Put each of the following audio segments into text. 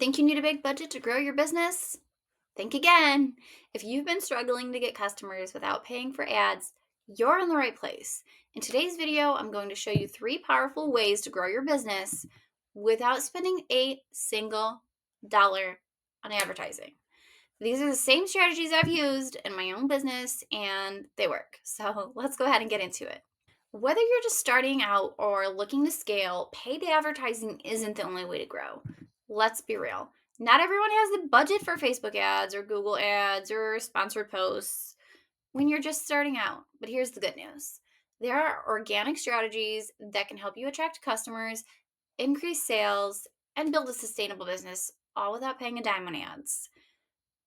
Think you need a big budget to grow your business? Think again. If you've been struggling to get customers without paying for ads, you're in the right place. In today's video, I'm going to show you 3 powerful ways to grow your business without spending a single dollar on advertising. These are the same strategies I've used in my own business and they work. So let's go ahead and get into it. Whether you're just starting out or looking to scale, paid advertising isn't the only way to grow. Let's be real. Not everyone has the budget for Facebook ads or Google ads or sponsored posts when you're just starting out. But here's the good news: there are organic strategies that can help you attract customers, increase sales, and build a sustainable business, all without paying a dime on ads.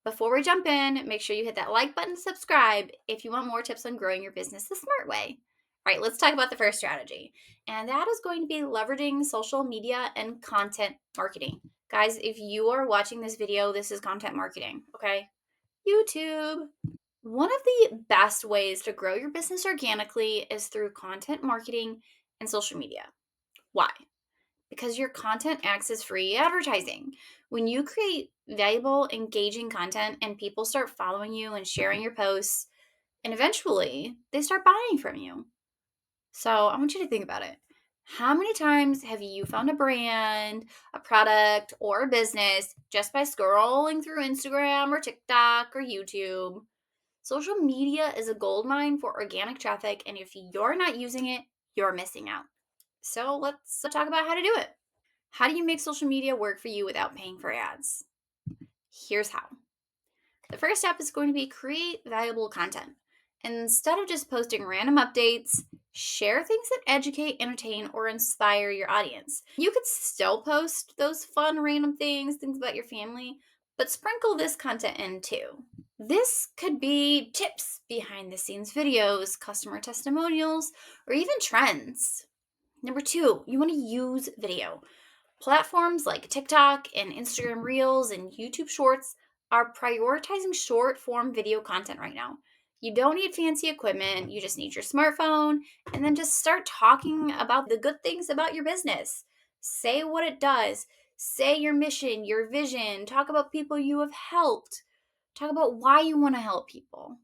Before we jump in, make sure you hit that like button, subscribe if you want more tips on growing your business the smart way. All right, let's talk about the first strategy. And that is going to be leveraging social media and content marketing. Guys, if you are watching this video, this is content marketing, okay? YouTube. One of the best ways to grow your business organically is through content marketing and social media. Why? Because your content acts as free advertising. When you create valuable, engaging content and people start following you and sharing your posts, and eventually they start buying from you. So I want you to think about it. How many times have you found a brand, a product, or a business just by scrolling through Instagram or TikTok or YouTube? Social media is a gold mine for organic traffic, and if you're not using it, you're missing out. So let's talk about how to do it. How do you make social media work for you without paying for ads? Here's how. The first step is going to be create valuable content. Instead of just posting random updates, share things that educate, entertain, or inspire your audience. You could still post those fun random things about your family, but sprinkle this content in too. This could be tips, behind the scenes videos, customer testimonials, or even trends. Number 2, you want to use video. Platforms like TikTok and Instagram Reels and YouTube Shorts are prioritizing short form video content right now. You don't need fancy equipment, you just need your smartphone, and then just start talking about the good things about your business. Say what it does, say your mission, your vision, talk about people you have helped, talk about why you want to help people,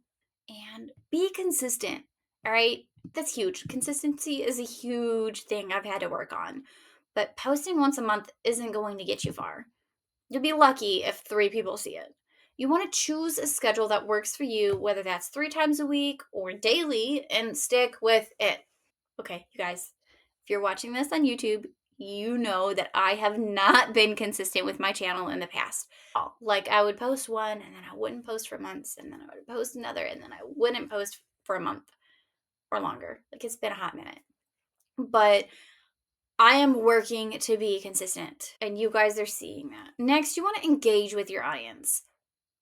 and be consistent. All right, that's huge. Consistency is a huge thing I've had to work on. But posting once a month isn't going to get you far. You'll be lucky if 3 people see it. You want to choose a schedule that works for you, whether that's 3 times a week or daily, and stick with it. Okay, you guys, if you're watching this on YouTube, you know that I have not been consistent with my channel in the past. Like, I would post one and then I wouldn't post for months, and then I would post another and then I wouldn't post for a month or longer. Like, it's been a hot minute. But I am working to be consistent, and you guys are seeing that. Next, you want to engage with your audience.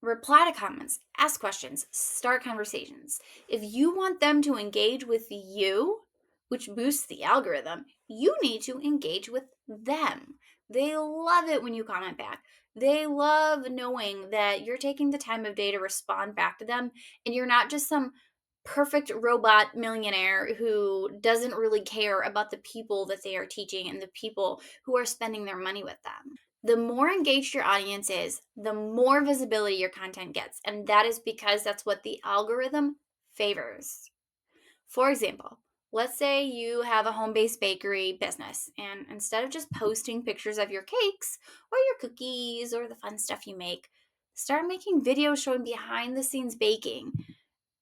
Reply to comments, ask questions, start conversations. If you want them to engage with you, which boosts the algorithm, you need to engage with them. They love it when you comment back. They love knowing that you're taking the time of day to respond back to them, and you're not just some perfect robot millionaire who doesn't really care about the people that they are teaching and the people who are spending their money with them. The more engaged your audience is, the more visibility your content gets. And that is because that's what the algorithm favors. For example, let's say you have a home based bakery business, and instead of just posting pictures of your cakes or your cookies or the fun stuff you make, start making videos showing behind the scenes baking,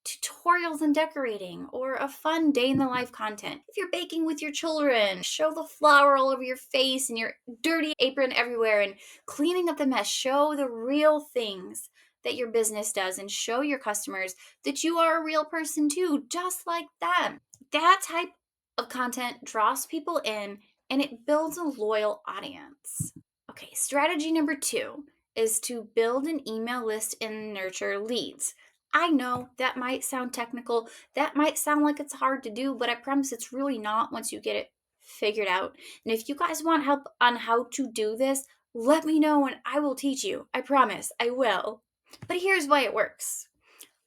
tutorials and decorating, or a fun day in the life content. If you're baking with your children, show the flour all over your face and your dirty apron everywhere and cleaning up the mess. Show the real things that your business does and show your customers that you are a real person too, just like them. That type of content draws people in and it builds a loyal audience. Okay, strategy number 2 is to build an email list and nurture leads. I know that might sound technical. That might sound like it's hard to do, but I promise it's really not once you get it figured out. And if you guys want help on how to do this, let me know and I will teach you. I promise I will. But here's why it works.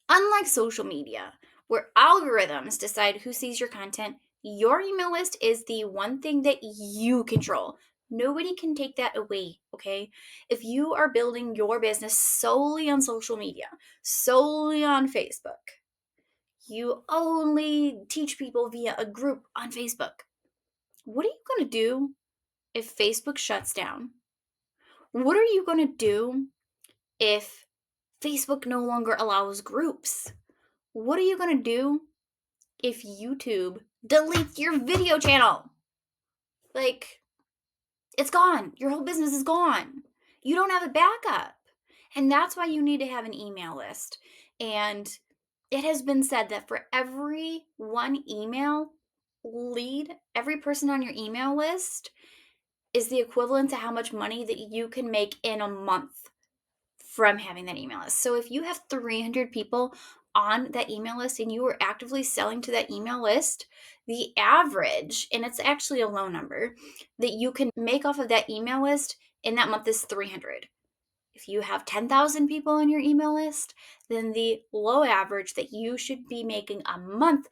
Unlike social media, where algorithms decide who sees your content, your email list is the one thing that you control. Nobody can take that away, okay? If you are building your business solely on social media, solely on Facebook, you only teach people via a group on Facebook. What are you going to do if Facebook shuts down? What are you going to do if Facebook no longer allows groups? What are you going to do if YouTube deletes your video channel? Like, it's gone. Your whole business is gone. You don't have a backup. And that's why you need to have an email list. And it has been said that for every one email lead, every person on your email list is the equivalent to how much money that you can make in a month from having that email list. So if you have 300 people on that email list and you are actively selling to that email list, the average, and it's actually a low number, that you can make off of that email list in that month is 300. If you have 10,000 people on your email list, then the low average that you should be making a month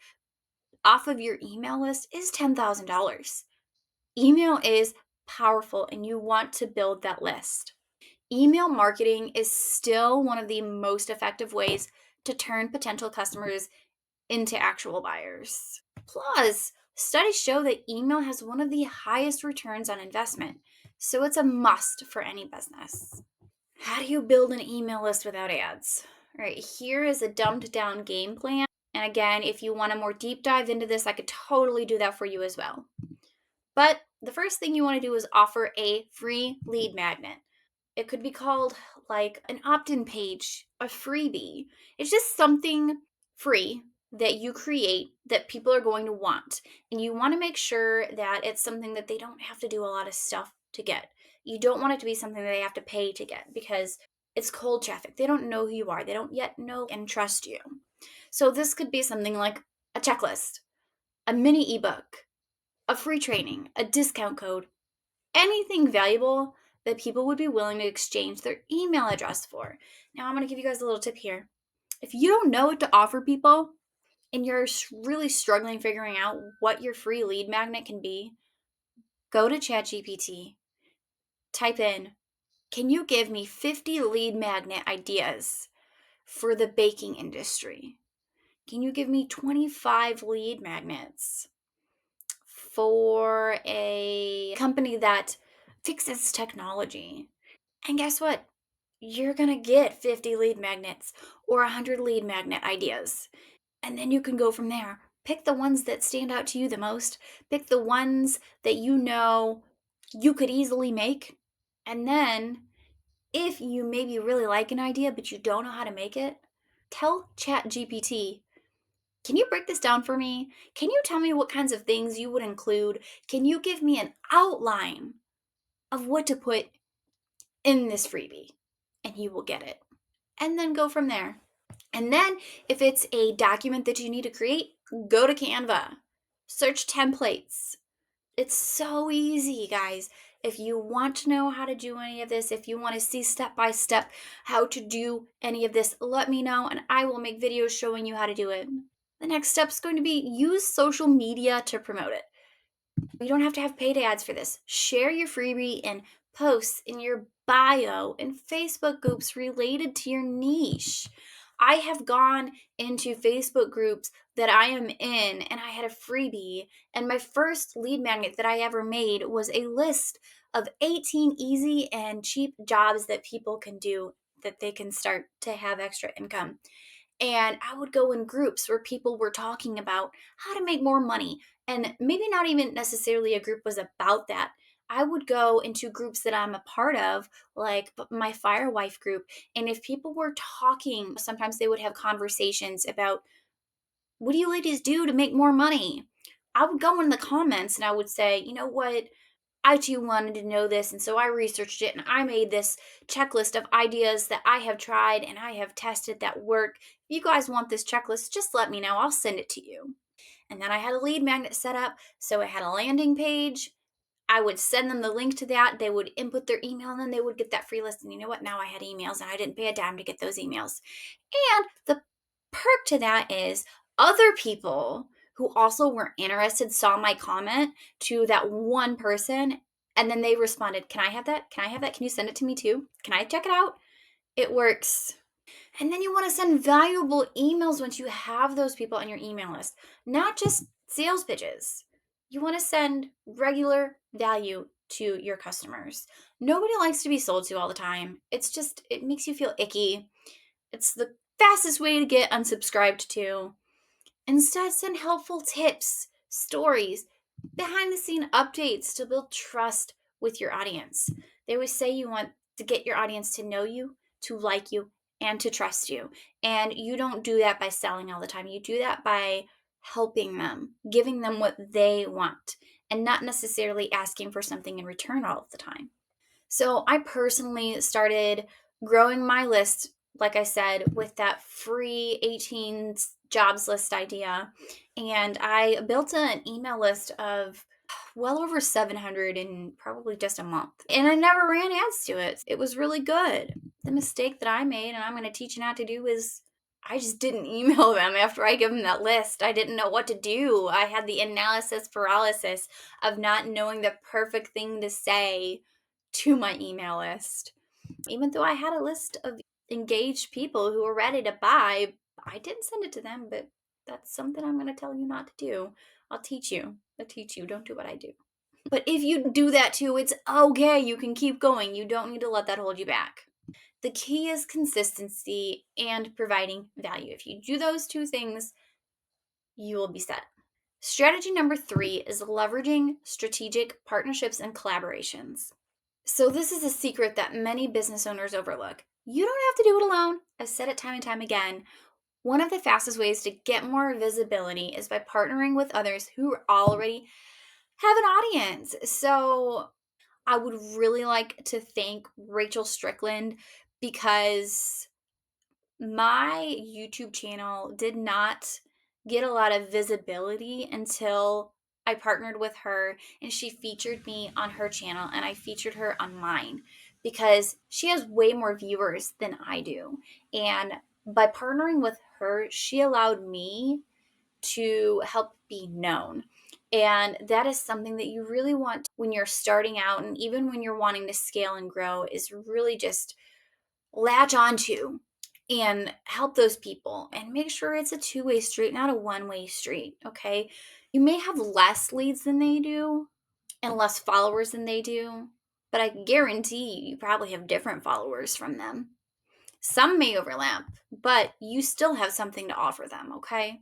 off of your email list is $10,000. Email is powerful and you want to build that list. Email marketing is still one of the most effective ways to turn potential customers into actual buyers. Plus, studies show that email has one of the highest returns on investment, so it's a must for any business. How do you build an email list without ads? All right, here is a dumbed down game plan. And again, if you want a more deep dive into this, I could totally do that for you as well. But the first thing you want to do is offer a free lead magnet. It could be called like an opt in page, a freebie. It's just something free that you create that people are going to want. And you want to make sure that it's something that they don't have to do a lot of stuff to get. You don't want it to be something that they have to pay to get because it's cold traffic. They don't know who you are, they don't yet know and trust you. So this could be something like a checklist, a mini ebook, a free training, a discount code, anything valuable that people would be willing to exchange their email address for. Now, I'm going to give you guys a little tip here. If you don't know what to offer people and you're really struggling figuring out what your free lead magnet can be, go to ChatGPT, type in, can you give me 50 lead magnet ideas for the baking industry? Can you give me 25 lead magnets for a company that fixes technology? And guess what? You're going to get 50 lead magnets or 100 lead magnet ideas. And then you can go from there. Pick the ones that stand out to you the most. Pick the ones that you know you could easily make. And then, if you maybe really like an idea but you don't know how to make it, tell ChatGPT, can you break this down for me? Can you tell me what kinds of things you would include? Can you give me an outline of what to put in this freebie? And you will get it. And then go from there. And then if it's a document that you need to create, go to Canva. Search templates. It's so easy, guys. If you want to know how to do any of this, if you want to see step by step how to do any of this, let me know and I will make videos showing you how to do it. The next step is going to be use social media to promote it. You don't have to have paid ads for this. Share your freebie and posts in your bio and Facebook groups related to your niche. I have gone into Facebook groups that I am in and I had a freebie, and my first lead magnet that I ever made was a list of 18 easy and cheap jobs that people can do that they can start to have extra income. And I would go in groups where people were talking about how to make more money. And maybe not even necessarily a group was about that. I would go into groups that I'm a part of, like my Firewife group. And if people were talking, sometimes they would have conversations about, what do you ladies do to make more money? I would go in the comments and I would say, you know what? I too wanted to know this, and so I researched it and I made this checklist of ideas that I have tried and I have tested that work. If you guys want this checklist, just let me know. I'll send it to you. And then I had a lead magnet set up, so it had a landing page. I would send them the link to that. They would input their email and then they would get that free list. And you know what? Now I had emails and I didn't pay a dime to get those emails. And the perk to that is other people who also were interested saw my comment to that one person And then they responded, "Can I have that? Can I have that? Can you send it to me too? Can I check it out?" It works. And then you want to send valuable emails once you have those people on your email list, not just sales pitches. You want to send regular value to your customers. Nobody likes to be sold to all the time. It makes you feel icky. It's the fastest way to get unsubscribed to. Instead, send helpful tips, stories, behind the scene updates to build trust with your audience. They always say you want to get your audience to know you, to like you, and to trust you. And you don't do that by selling all the time. You do that by helping them, giving them what they want, and not necessarily asking for something in return all of the time. So I personally started growing my list, like I said, with that free 18 jobs list idea. And I built an email list of well over 700 in probably just a month. And I never ran ads to it. It was really good. The mistake that I made, and I'm going to teach you not to do, is I just didn't email them after I give them that list. I didn't know what to do. I had the analysis paralysis of not knowing the perfect thing to say to my email list. Even though I had a list of engaged people who were ready to buy, I didn't send it to them, but that's something I'm going to tell you not to do. I'll teach you. I'll teach you. Don't do what I do. But if you do that too, it's okay. You can keep going. You don't need to let that hold you back. The key is consistency and providing value. If you do those two things, you will be set. Strategy number 3 is leveraging strategic partnerships and collaborations. So, this is a secret that many business owners overlook. You don't have to do it alone. I've said it time and time again. One of the fastest ways to get more visibility is by partnering with others who already have an audience. So, I would really like to thank Rachel Strickland because my YouTube channel did not get a lot of visibility until I partnered with her and she featured me on her channel and I featured her on mine because she has way more viewers than I do. And by partnering with her, she allowed me to help be known. And that is something that you really want when you're starting out and even when you're wanting to scale and grow, is really just latch onto and help those people and make sure it's a two-way street, not a one-way street. Okay. You may have less leads than they do and less followers than they do, but I guarantee you probably have different followers from them. Some may overlap, but you still have something to offer them. Okay.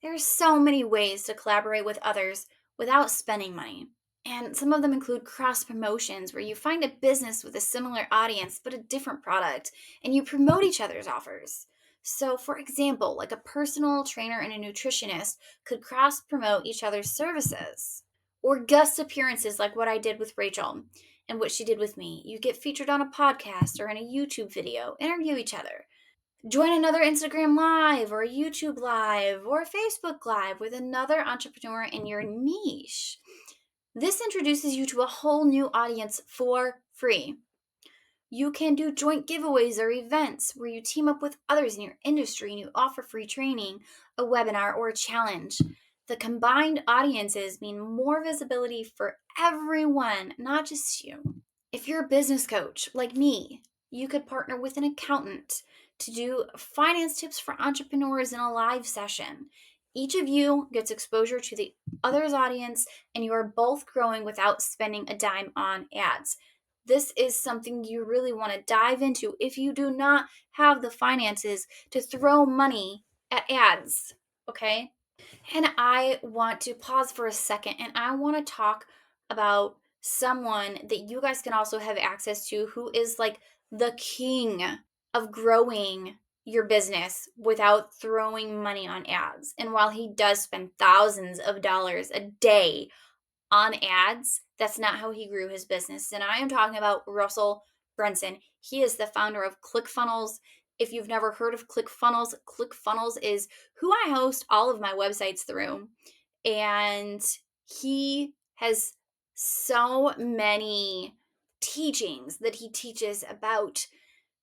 There are so many ways to collaborate with others without spending money. And some of them include cross promotions, where you find a business with a similar audience but a different product, and you promote each other's offers. So, for example, like a personal trainer and a nutritionist could cross promote each other's services. Or guest appearances, like what I did with Rachel and what she did with me. You get featured on a podcast or in a YouTube video, interview each other. Join another Instagram Live or a YouTube Live or a Facebook Live with another entrepreneur in your niche. This introduces you to a whole new audience for free. You can do joint giveaways or events where you team up with others in your industry and you offer free training, a webinar, or a challenge. The combined audiences mean more visibility for everyone, not just you. If you're a business coach like me, you could partner with an accountant to do finance tips for entrepreneurs in a live session. Each of you gets exposure to the other's audience, and you are both growing without spending a dime on ads. This is something you really want to dive into if you do not have the finances to throw money at ads, okay? And I want to pause for a second and I want to talk about someone that you guys can also have access to who is like the king of growing your business without throwing money on ads. And while he does spend thousands of dollars a day on ads, that's not how he grew his business. And I am talking about Russell Brunson. He is the founder of ClickFunnels. If you've never heard of ClickFunnels, ClickFunnels is who I host all of my websites through. And he has so many teachings that he teaches about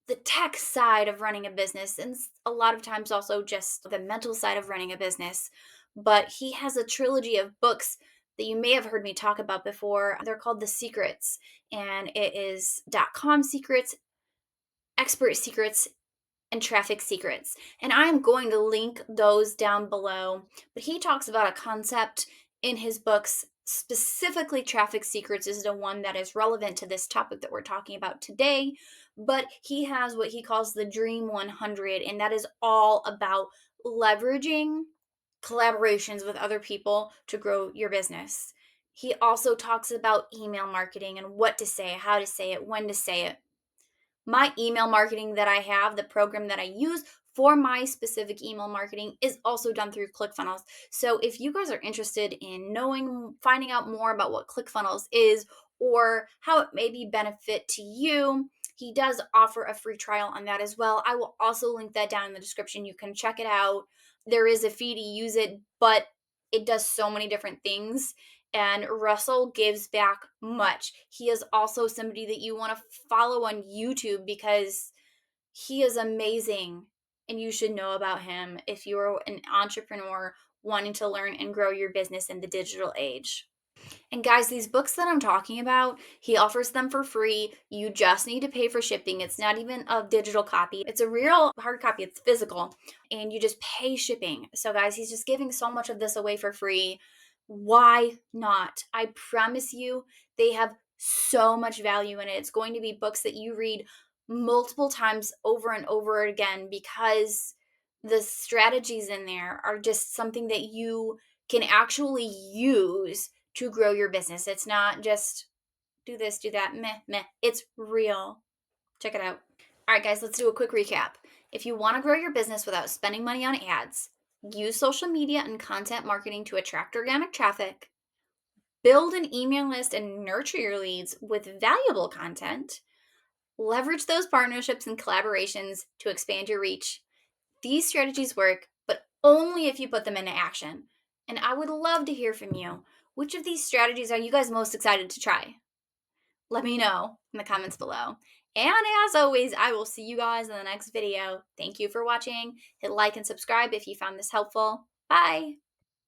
the tech side of running a business and a lot of times also just the mental side of running a business. But he has a trilogy of books that you may have heard me talk about before. They're called The Secrets, and it is .com secrets, expert secrets, and traffic secrets. And I'm going to link those down below. But he talks about a concept in his books. Specifically, traffic secrets is the one that is relevant to this topic that we're talking about today. But he has what he calls the Dream 100, and that is all about leveraging collaborations with other people to grow your business. He also talks about email marketing and what to say, how to say it, when to say it. My email marketing that I have, the program that I use for my specific email marketing, is also done through ClickFunnels. So if you guys are interested in finding out more about what ClickFunnels is or how it may be benefit to you, he does offer a free trial on that as well. I will also link that down in the description. You can check it out. There is a fee to use it, but it does so many different things, and Russell gives back much. He is also somebody that you want to follow on YouTube because he is amazing and you should know about him if you're an entrepreneur wanting to learn and grow your business in the digital age. And guys, these books that I'm talking about, he offers them for free. You just need to pay for shipping. It's not even a digital copy, it's a real hard copy, it's physical, and you just pay shipping. So, guys, he's just giving so much of this away for free. Why not? I promise you, they have so much value in it. It's going to be books that you read multiple times over and over again because the strategies in there are just something that you can actually use to grow your business. It's not just do this, do that, meh, meh. It's real. Check it out. All right, guys, let's do a quick recap. If you want to grow your business without spending money on ads, use social media and content marketing to attract organic traffic, build an email list and nurture your leads with valuable content, leverage those partnerships and collaborations to expand your reach. These strategies work, but only if you put them into action. And I would love to hear from you. Which of these strategies are you guys most excited to try? Let me know in the comments below. And as always, I will see you guys in the next video. Thank you for watching. Hit like and subscribe if you found this helpful. Bye.